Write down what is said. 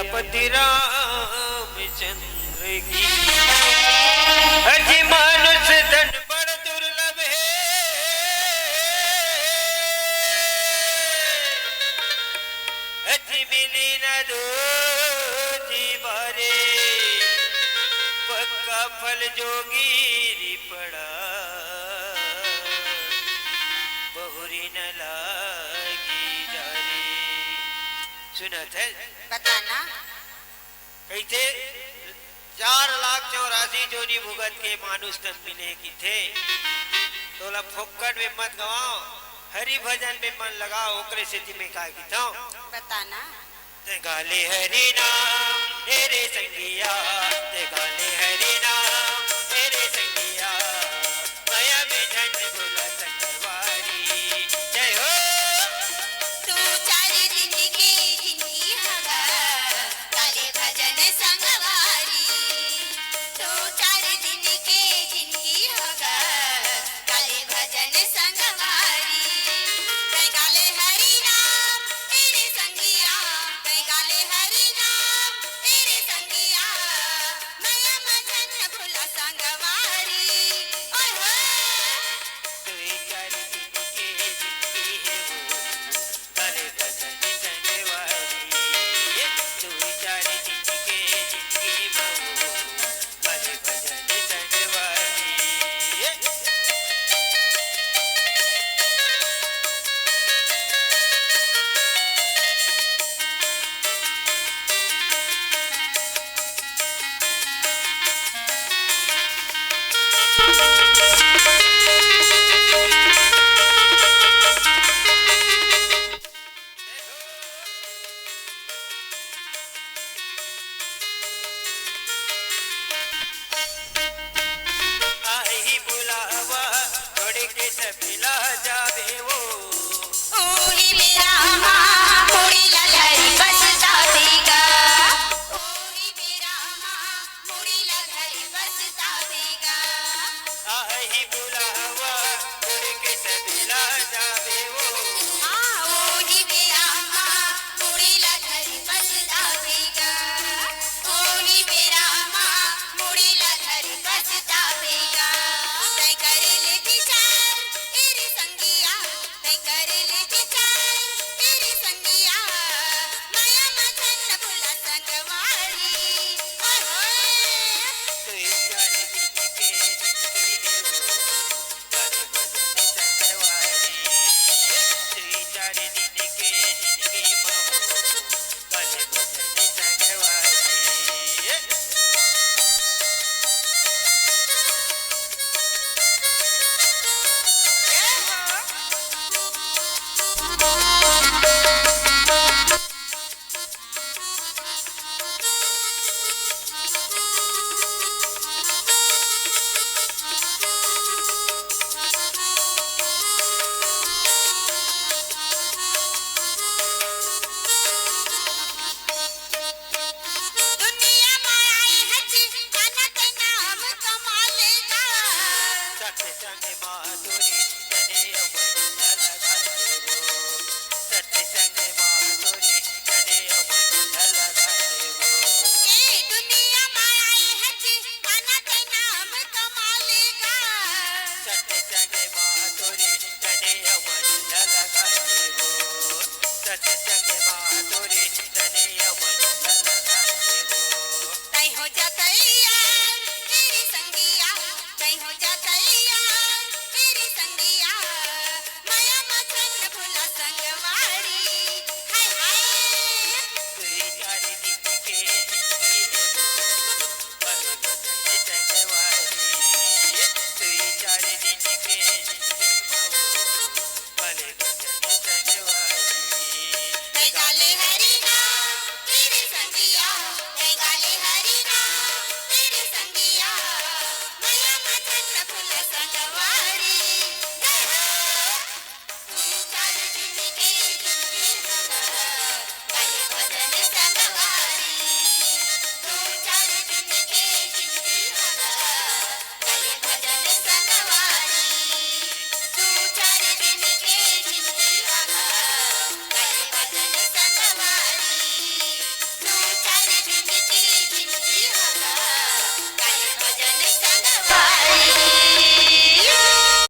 सियापति रामचंद्र की। अजी मानुष धन बड़ दुर्लभ है, अजी मिली न दो जी बारे, पक्का फल जोगी पड़ा, बहुरी न लागी जा रे। सुना थे बताना कैसे 4,84,000 जोनी भुगत के मानुष तब मिले की थे। तोला फोकट में मत गवाओ, हरि भजन में मन लगाओ, ओकरे से में का की था बताना। ते गाले हरि नाम तेरे संगिया, ते गाले हरि नाम तेरे संगिया, माया में झंड भुला संगवारी। जय हो तू 4 दिन की जिंदगी हवा, काले भजन संगवारी। तू 4 दिन की जिंदगी हवा, काले भजन संगवारी। कई गाले हरि नाम तेरे संगिया, कई गाले हरि नाम तेरे संगिया, माया में झंड भुला संगवारी। ओए होए तू 4 दिन के जिंदगी है वो, काले भजन संगवारी। तू 4 दिन के जिंदगी में वो, काले भजन संगवारी। आई बुलावा थोड़े के सबिला जावे वो, ओही मेरा माँ मुड़ी ललहरी बसता देगा। ओही मेरा माँ मुड़ी ललहरी बसता देगा। आई बुलावा थोड़े के सबिला जावे वो, ओही मेरा माँ मुड़ी ललहरी बसता देगा। ओही मेरा माँ मुड़ी ललहरी बसता देगा। तय कर ले विचार तेरी संगिया, तय कर ले विचार तेरी संगिया, माया मथन भुला संगवारी। ओए होए तू 4 दिन के जिंदगी है वो, काले भजन संगवारी। तू 4 दिन के जिंदगी में वो, काले भजन संगवारी। दुनिया माई हज अनंत नाम कमालेगा। सत्संग माधुरी तने अमर न लगाते वो, सत्संग माधुरी तने अमर न लगाते वो, ए दुनिया माई हज अनंत नाम कमालेगा। सत्संग माधुरी तने अमर न लगाते वो, सत्संग